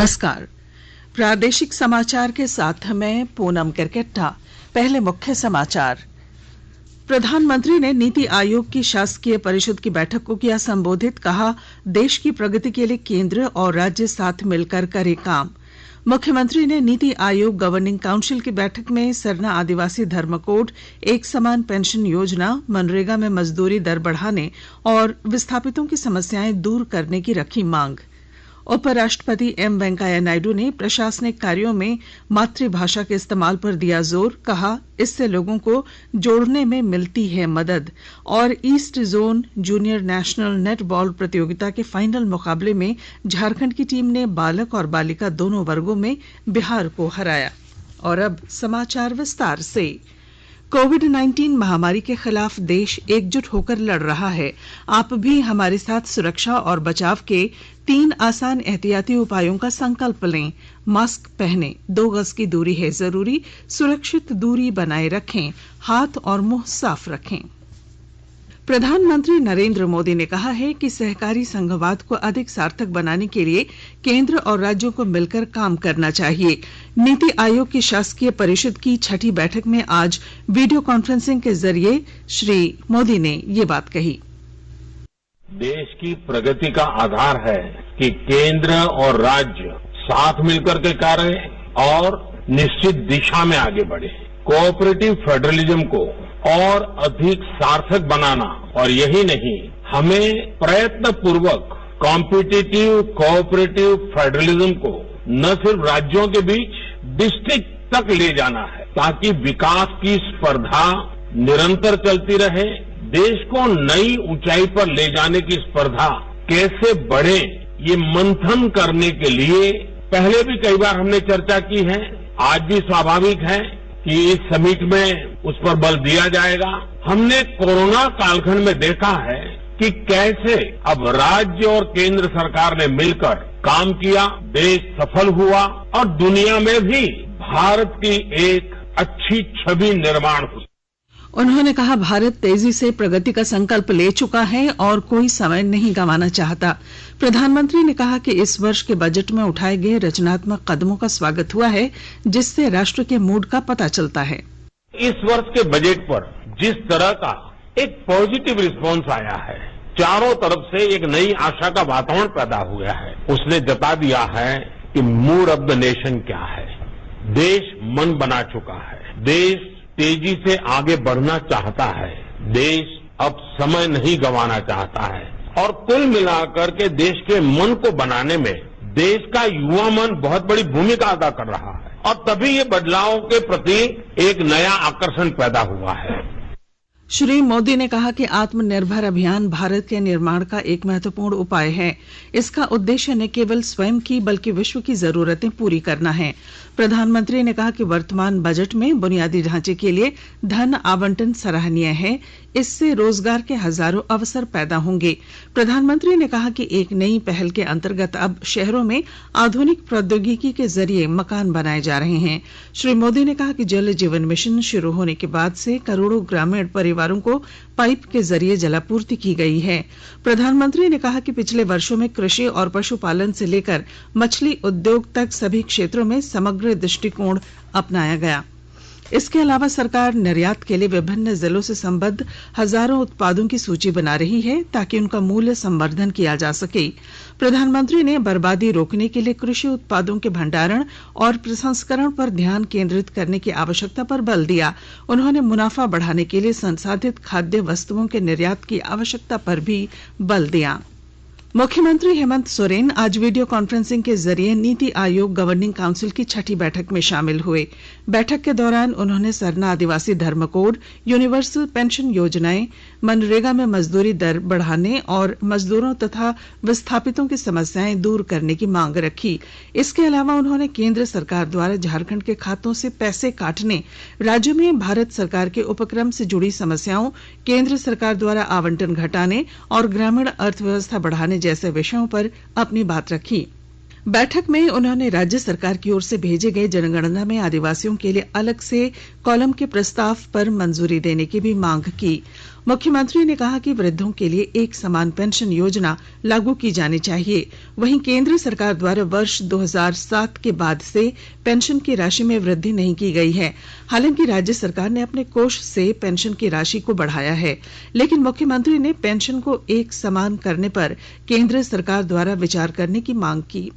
नमस्कार। प्रादेशिक समाचार के साथ मैं पूनम किरकेट्टा। पहले मुख्य समाचार। प्रधानमंत्री ने नीति आयोग की शासकीय परिषद की बैठक को किया संबोधित। कहा, देश की प्रगति के लिए केंद्र और राज्य साथ मिलकर करे काम। मुख्यमंत्री ने नीति आयोग गवर्निंग काउंसिल की बैठक में सरना आदिवासी धर्म कोड, एक समान पेंशन योजना, मनरेगा में मजदूरी दर बढ़ाने और विस्थापितों की समस्याएं दूर करने की रखी मांग। उपराष्ट्रपति एम वेंकैया नायडू ने प्रशासनिक कार्यों में मातृभाषा के इस्तेमाल पर दिया जोर। कहा, इससे लोगों को जोड़ने में मिलती है मदद। और east zone junior national netball प्रतियोगिता के फाइनल मुकाबले में झारखंड की टीम ने बालक और बालिका दोनों वर्गों में बिहार को हराया। और अब समाचार विस्तार से। कोविड-19 महामारी के खिलाफ देश एकजुट होकर लड़ रहा है। आप भी हमारे साथ सुरक्षा और बचाव के 3 आसान एहतियाती उपायों का संकल्प लें। मास्क पहनें, 2 गज की दूरी है जरूरी, सुरक्षित दूरी बनाए रखें, हाथ और मुंह साफ रखें। प्रधानमंत्री नरेंद्र मोदी ने कहा है कि सहकारी संघवाद को अधिक सार्थक बनाने के लिए केंद्र और राज्यों को मिलकर काम करना चाहिए। नीति आयोग की शासकीय परिषद की 6ठी बैठक में आज वीडियो कॉन्फ्रेंसिंग के जरिए श्री मोदी ने ये बात कही। देश की प्रगति का आधार है कि केंद्र और राज्य साथ मिलकर के कार्य करें और निश्चित दिशा में आगे बढ़े। कोऑपरेटिव फेडरलिज्म को और अधिक सार्थक बनाना, और यही नहीं, हमें प्रयत्न पूर्वक कॉम्पिटिटिव कोऑपरेटिव फेडरलिज्म को न सिर्फ राज्यों के बीच डिस्ट्रिक्ट तक ले जाना है, ताकि विकास की स्पर्धा निरंतर चलती रहे। देश को नई ऊंचाई पर ले जाने की स्पर्धा कैसे बढ़े, ये मंथन करने के लिए पहले भी कई बार हमने चर्चा की है। आज भी स्वाभाविक है कि इस समिट में उस पर बल दिया जाएगा। हमने कोरोना कालखंड में देखा है कि कैसे अब राज्य और केंद्र सरकार ने मिलकर काम किया, देश सफल हुआ और दुनिया में भी भारत की एक अच्छी छवि निर्माण हुई। उन्होंने कहा, भारत तेजी से प्रगति का संकल्प ले चुका है और कोई समय नहीं गंवाना चाहता। प्रधानमंत्री ने कहा कि इस वर्ष के बजट में उठाए गए रचनात्मक कदमों का स्वागत हुआ है, जिससे राष्ट्र के मूड का पता चलता है। इस वर्ष के बजट पर जिस तरह का एक पॉजिटिव रिस्पॉन्स आया है, चारों तरफ से एक नई आशा का वातावरण पैदा हुआ है, उसने जता दिया है कि मूड ऑफ द नेशन क्या है। देश मन बना चुका है, देश तेजी से आगे बढ़ना चाहता है, देश अब समय नहीं गंवाना चाहता है। और कुल मिलाकर के देश के मन को बनाने में देश का युवा मन बहुत बड़ी भूमिका अदा कर रहा है, और तभी ये बदलाव के प्रति एक नया आकर्षण पैदा हुआ है। श्री मोदी ने कहा कि आत्मनिर्भर अभियान भारत के निर्माण का एक महत्वपूर्ण उपाय है। इसका उद्देश्य न केवल स्वयं की बल्कि विश्व की जरूरतें पूरी करना है। प्रधानमंत्री ने कहा कि वर्तमान बजट में बुनियादी ढांचे के लिए धन आवंटन सराहनीय है। इससे रोजगार के हजारों अवसर पैदा होंगे। प्रधानमंत्री ने कहा कि एक नई पहल के अंतर्गत अब शहरों में आधुनिक प्रौद्योगिकी के जरिए मकान बनाए जा रहे हैं। श्री मोदी ने कहा कि जल जीवन मिशन शुरू होने के बाद से करोड़ों ग्रामीण परिवारों को पाइप के जरिए जलापूर्ति की गई है। प्रधानमंत्री ने कहा कि पिछले वर्षों में कृषि और पशुपालन से लेकर मछली उद्योग तक सभी क्षेत्रों में समग्र दृष्टिकोण अपनाया गया। इसके अलावा सरकार निर्यात के लिए विभिन्न जिलों से संबद्ध हजारों उत्पादों की सूची बना रही है, ताकि उनका मूल्य संवर्धन किया जा सके। प्रधानमंत्री ने बर्बादी रोकने के लिए कृषि उत्पादों के भंडारण और प्रसंस्करण पर ध्यान केंद्रित करने की आवश्यकता पर बल दिया। उन्होंने मुनाफा बढ़ाने के लिए संसाधित खाद्य वस्तुओं के निर्यात की आवश्यकता पर भी बल दिया। मुख्यमंत्री हेमंत सोरेन आज वीडियो कॉन्फ्रेंसिंग के जरिए नीति आयोग गवर्निंग काउंसिल की 6ठी बैठक में शामिल हुए। बैठक के दौरान उन्होंने सरना आदिवासी धर्म कोड, यूनिवर्सल पेंशन योजनाएं, मनरेगा में मजदूरी दर बढ़ाने और मजदूरों तथा विस्थापितों की समस्याएं दूर करने की मांग रखी। इसके अलावा उन्होंने केंद्र सरकार द्वारा झारखंड के खातों से पैसे काटने, राज्य में भारत सरकार के उपक्रम से जुड़ी समस्याओं, केंद्र सरकार द्वारा आवंटन घटाने और ग्रामीण अर्थव्यवस्था बढ़ाने जैसे विषयों पर अपनी बात रखी। बैठक में उन्होंने राज्य सरकार की ओर से भेजे गए जनगणना में आदिवासियों के लिए अलग से कॉलम के प्रस्ताव पर मंजूरी देने की भी मांग की। मुख्यमंत्री ने कहा कि वृद्धों के लिए एक समान पेंशन योजना लागू की जानी चाहिए। वहीं केंद्र सरकार द्वारा वर्ष 2007 के बाद से पेंशन की राशि में वृद्धि नहीं की गई है। हालांकि राज्य सरकार ने अपने कोष से पेंशन की राशि को बढ़ाया है, लेकिन मुख्यमंत्री ने पेंशन को एक समान करने पर केंद्र सरकार द्वारा विचार करने की मांग की।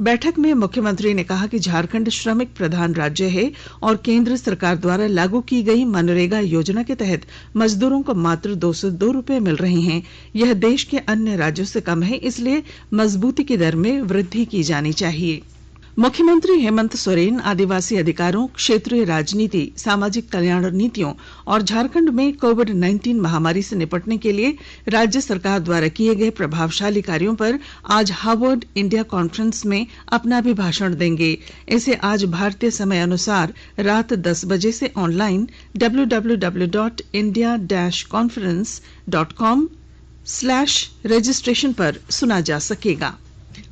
बैठक में मुख्यमंत्री ने कहा कि झारखंड श्रमिक प्रधान राज्य है और केंद्र सरकार द्वारा लागू की गई मनरेगा योजना के तहत मजदूरों को मात्र 202 रुपए मिल रहे हैं। यह देश के अन्य राज्यों से कम है, इसलिए मजबूती की दर में वृद्धि की जानी चाहिए। मुख्यमंत्री हेमंत सोरेन आदिवासी अधिकारों, क्षेत्रीय राजनीति, सामाजिक कल्याण नीतियों और झारखंड में कोविड-19 महामारी से निपटने के लिए राज्य सरकार द्वारा किए गए प्रभावशाली कार्यों पर आज हार्वर्ड इंडिया कॉन्फ्रेंस में अपना अभिभाषण देंगे। इसे आज भारतीय समय अनुसार रात 10 बजे से ऑनलाइन www.indiaconference.com/registration पर सुना जा सकेगा।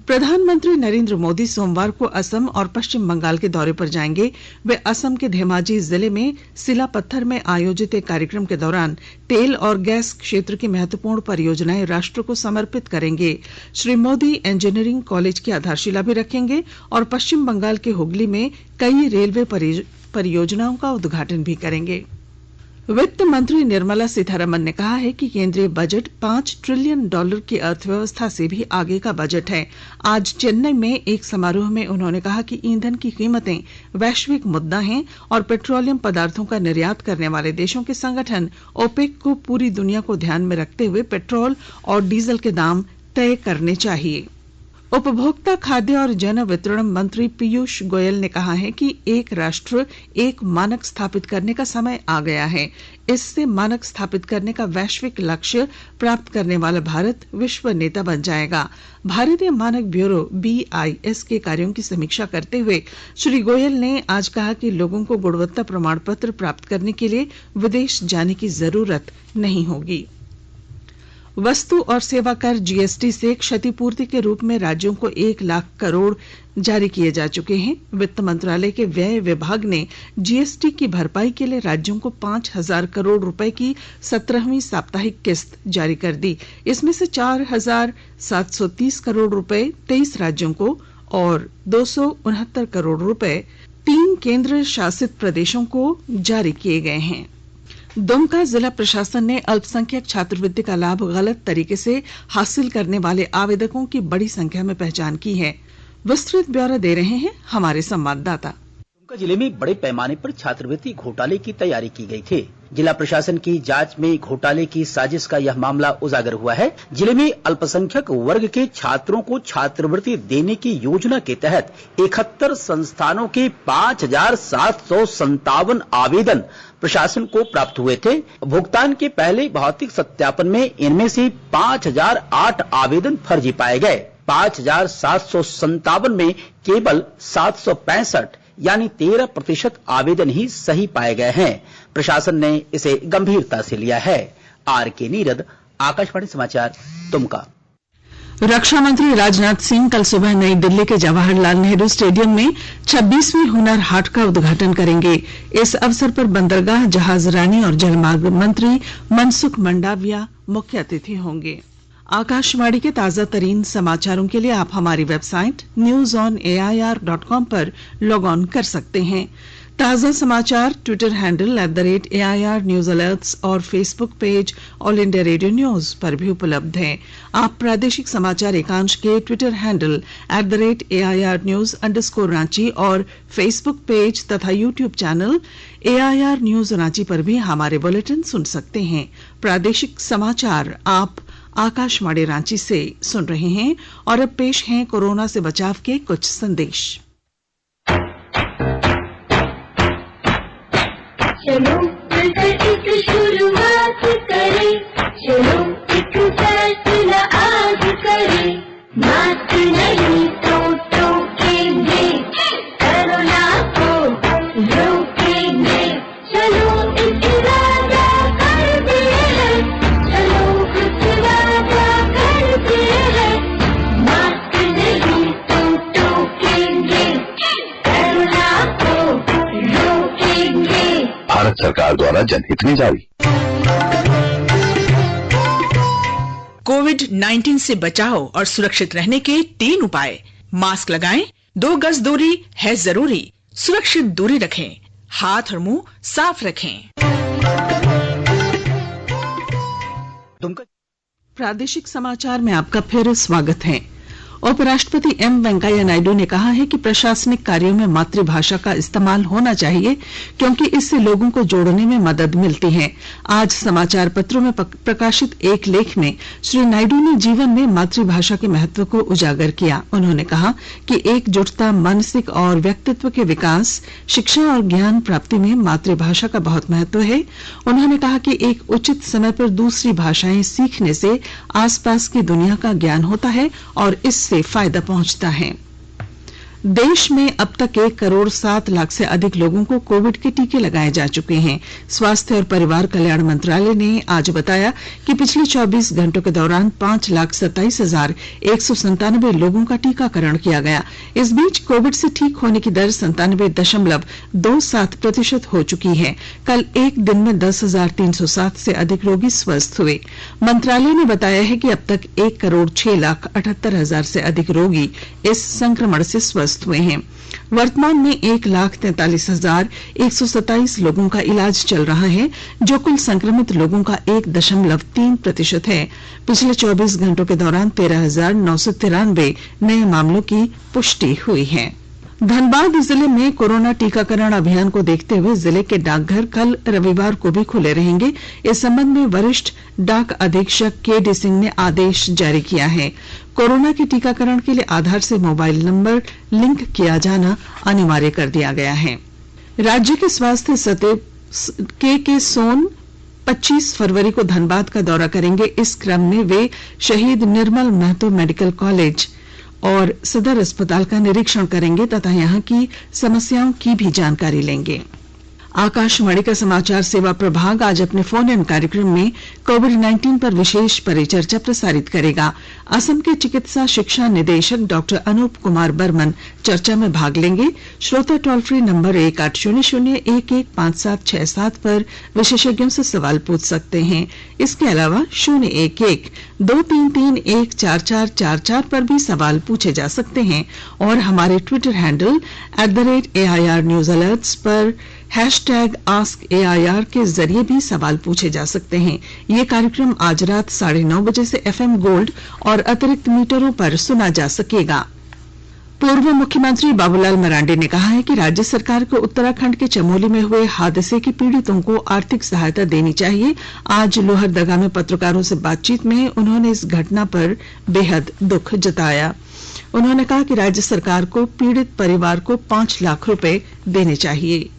प्रधानमंत्री नरेंद्र मोदी सोमवार को असम और पश्चिम बंगाल के दौरे पर जाएंगे। वे असम के धेमाजी जिले में सिलापत्थर में आयोजित एक कार्यक्रम के दौरान तेल और गैस क्षेत्र की महत्वपूर्ण परियोजनाएं राष्ट्र को समर्पित करेंगे। श्री मोदी इंजीनियरिंग कॉलेज की आधारशिला भी रखेंगे और पश्चिम बंगाल के हुगली में कई रेलवे परियोजनाओं का उद्घाटन भी करेंगे। वित्त मंत्री निर्मला सीतारमन ने कहा है कि केंद्रीय बजट $5 ट्रिलियन की अर्थव्यवस्था से भी आगे का बजट है। आज चेन्नई में एक समारोह में उन्होंने कहा कि ईंधन की कीमतें वैश्विक मुद्दा हैं और पेट्रोलियम पदार्थों का निर्यात करने वाले देशों के संगठन ओपेक को पूरी दुनिया को ध्यान में रखते हुए पेट्रोल और डीजल के दाम तय करने चाहिए। उपभोक्ता, खाद्य और जन वितरण मंत्री पीयूष गोयल ने कहा है कि एक राष्ट्र एक मानक स्थापित करने का समय आ गया है। इससे मानक स्थापित करने का वैश्विक लक्ष्य प्राप्त करने वाला भारत विश्व नेता बन जाएगा। भारतीय मानक ब्यूरो BIS के कार्यों की समीक्षा करते हुए श्री गोयल ने आज कहा कि लोगों को गुणवत्ता प्रमाण पत्र प्राप्त करने के लिए विदेश जाने की जरूरत नहीं होगी। वस्तु और सेवा कर GST से क्षतिपूर्ति के रूप में राज्यों को 1 लाख करोड़ जारी किए जा चुके हैं। वित्त मंत्रालय के व्यय विभाग ने GST की भरपाई के लिए राज्यों को 5,000 करोड़ रुपए की 17वीं साप्ताहिक किस्त जारी कर दी। इसमें से 4,730 करोड़ रुपए 23 राज्यों को और 269 करोड़ रुपए 3 केंद्र शासित प्रदेशों को जारी किए गए हैं। दुमका जिला प्रशासन ने अल्पसंख्यक छात्रवृत्ति का लाभ गलत तरीके से हासिल करने वाले आवेदकों की बड़ी संख्या में पहचान की है। विस्तृत ब्यौरा दे रहे हैं हमारे संवाददाता। दुमका जिले में बड़े पैमाने पर छात्रवृत्ति घोटाले की तैयारी की गई थी। जिला प्रशासन की जांच में घोटाले की साजिश का यह मामला उजागर हुआ है। जिले में अल्पसंख्यक वर्ग के छात्रों को छात्रवृत्ति देने की योजना के तहत 71 संस्थानों के 5,757 आवेदन प्रशासन को प्राप्त हुए थे। भुगतान के पहले भौतिक सत्यापन में इनमें से 5,008 आवेदन फर्जी पाए गए। 5,757 में केवल 765 यानी 13% आवेदन ही सही पाए गए हैं। प्रशासन ने इसे गंभीरता से लिया है। RK नीरद, आकाशवाणी समाचार, दुमका। रक्षा मंत्री राजनाथ सिंह कल सुबह नई दिल्ली के जवाहरलाल नेहरू स्टेडियम में 26वीं हुनर हाट का उद्घाटन करेंगे। इस अवसर पर बंदरगाह, जहाजरानी और जलमार्ग मंत्री मनसुख मंडाविया मुख्य अतिथि होंगे। आकाशवाणी के ताजा तरीन समाचारों के लिए आप हमारी वेबसाइट newsonair.com पर लॉग ऑन कर सकते हैं। ताजा समाचार Twitter handle @AIR news alerts और Facebook page All India Radio News पर भी उपलब्ध हैं। आप प्रादेशिक समाचार एकांश के ट्विटर हैंडल @AIR न्यूज _ और फेसबुक पेज तथा YouTube channel AIR news Ranchi पर भी हमारे बुलेटिन सुन सकते हैं। प्रादेशिक समाचार आप आकाशवाणी रांची से सुन रहे हैं और अब पेश हैं कोरोना से बचाव के कुछ संदेश। चलो मिलकर एक शुरुआत करें, चलो एक फैसला आज करें, मास्क नहीं तो टोकेंगे, कोरोना को रोकेंगे, चलो एक वादा करते हैं, चलो एक वादा करते हैं, मास्क नहीं भारत सरकार द्वारा जनहित में जारी। कोविड-19 से बचाव और सुरक्षित रहने के 3 उपाय। मास्क लगाएं, 2 गज दूरी है जरूरी, सुरक्षित दूरी रखें, हाथ और मुंह साफ रखें। प्रादेशिक समाचार में आपका फिर स्वागत है। उपराष्ट्रपति एम वेंकैया नायडू ने कहा है कि प्रशासनिक कार्यों में मातृभाषा का इस्तेमाल होना चाहिए क्योंकि इससे लोगों को जोड़ने में मदद मिलती है। आज समाचार पत्रों में प्रकाशित एक लेख में श्री नायडू ने जीवन में मातृभाषा के महत्व को उजागर किया। उन्होंने कहा कि एकजुटता, मानसिक और व्यक्तित्व के विकास, शिक्षा और ज्ञान प्राप्ति में मातृभाषा का बहुत महत्व है। उन्होंने कहा कि एक उचित समय पर दूसरी भाषाएं सीखने से आसपास की दुनिया का ज्ञान होता है और इससे फायदा पहुंचता है। देश में अब तक 1 करोड़ 7 लाख से अधिक लोगों को कोविड के टीके लगाए जा चुके हैं। स्वास्थ्य और परिवार कल्याण मंत्रालय ने आज बताया कि पिछले 24 घंटों के दौरान 5,27,197 लोगों का टीकाकरण किया गया। इस बीच कोविड से ठीक होने की दर 97.27% हो चुकी है। कल एक दिन में 10,307 से अधिक रोगी स्वस्थ हुए। मंत्रालय ने बताया है कि अब तक 1 करोड़ 6,78,000 से अधिक रोगी इस संक्रमण से स्वस्थ हुए हैं। वर्तमान में 1,43,127 लोगों का इलाज चल रहा है, जो कुल संक्रमित लोगों का 1.3% है। पिछले 24 घंटों के दौरान 13,993 नए मामलों की पुष्टि हुई है। धनबाद जिले में कोरोना टीकाकरण अभियान को देखते हुए जिले के डाकघर कल रविवार को भी खुले रहेंगे। इस संबंध में वरिष्ठ डाक अधीक्षक के.डी. सिंह ने आदेश जारी किया है। कोरोना के टीकाकरण के लिए आधार से मोबाइल नंबर लिंक किया जाना अनिवार्य कर दिया गया है। राज्य के स्वास्थ्य सचिव के सोन 25 फरवरी को धनबाद का दौरा करेंगे। इस क्रम में वे शहीद निर्मल महतो मेडिकल कॉलेज और सदर अस्पताल का निरीक्षण करेंगे तथा यहां की समस्याओं की भी जानकारी लेंगे। आकाशवाणी का समाचार सेवा प्रभाग आज अपने फोन इन कार्यक्रम में कोविड-19 पर विशेष परिचर्चा प्रसारित करेगा। असम के चिकित्सा शिक्षा निदेशक डॉक्टर अनूप कुमार बर्मन चर्चा में भाग लेंगे। श्रोता टोल फ्री नंबर 1800-115767 पर विशेषज्ञों से सवाल पूछ सकते हैं। इसके अलावा 011-233-14444 पर भी सवाल पूछे जा सकते हैं और हमारे Twitter handle @AIR news alerts पर #AskAIR के जरिए भी सवाल पूछे जा सकते हैं। ये कार्यक्रम आज रात 9:30 बजे से FM गोल्ड और अतिरिक्त मीटरों पर सुना जा सकेगा। पूर्व मुख्यमंत्री बाबूलाल मरांडी ने कहा है कि राज्य सरकार को उत्तराखंड के चमोली में हुए हादसे के पीड़ितों को आर्थिक सहायता देनी चाहिए। आज लोहरदगा में पत्रकारों से बातचीत में उन्होंने इस घटना पर बेहद दुख जताया। उन्होंने कहा कि राज्य सरकार को पीड़ित परिवार को 5 लाख रुपए देने चाहिए।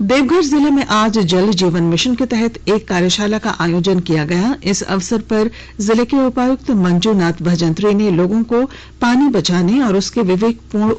देवघर जिले में आज जल जीवन मिशन के तहत एक कार्यशाला का आयोजन किया गया। इस अवसर पर जिले के उपायुक्त मंजूनाथ भजंत्री ने लोगों को पानी बचाने और उसके विवेकपूर्ण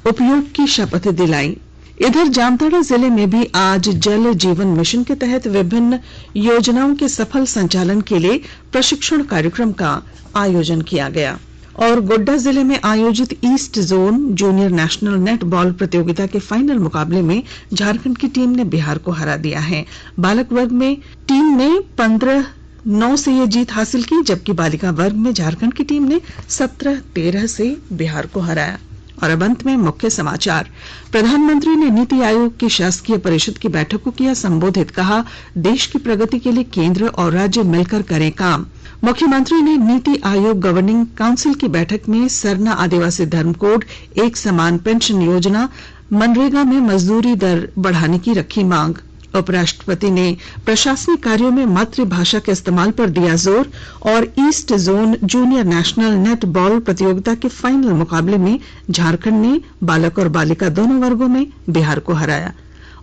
उपयोग की शपथ दिलाई। इधर जामताड़ा जिले में भी आज जल जीवन मिशन के तहत विभिन्न योजनाओं के सफल संचालन के लिए प्रशिक्षण कार्यक्रम का आयोजन किया गया। और गोड्डा जिले में आयोजित east zone junior national net ball प्रतियोगिता के फाइनल मुकाबले में झारखंड की टीम ने बिहार को हरा दिया है। बालक वर्ग में टीम ने 15-9 से ये जीत हासिल की, जबकि बालिका वर्ग में झारखंड की टीम ने 17-13 से बिहार को हराया। और अब अंत में मुख्य समाचार। प्रधानमंत्री ने नीति आयोग की शासकीय परिषद की बैठक को किया संबोधित। कहा, देश की प्रगति के लिए केंद्र और राज्य मिलकर करें काम। मुख्यमंत्री ने नीति आयोग गवर्निंग काउंसिल की बैठक में सरना आदिवासी धर्म कोड, एक समान पेंशन योजना, मनरेगा में मजदूरी दर बढ़ाने की रखी मांग। उपराष्ट्रपति ने प्रशासनिक कार्यों में मातृभाषा के इस्तेमाल पर दिया जोर और east zone junior national net ball प्रतियोगिता के फाइनल मुकाबले में झारखंड ने बालक और बालिका दोनों वर्गों में बिहार को हराया।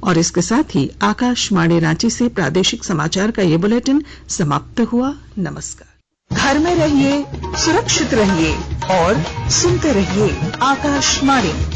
और इसके साथ ही आकाशवाणी रांची से प्रादेशिक समाचार का ये बुलेटिन समाप्त हुआ। नमस्कार। घर में रहिए, सुरक्षित रहिए और सुनते रहिए आकाशवाणी।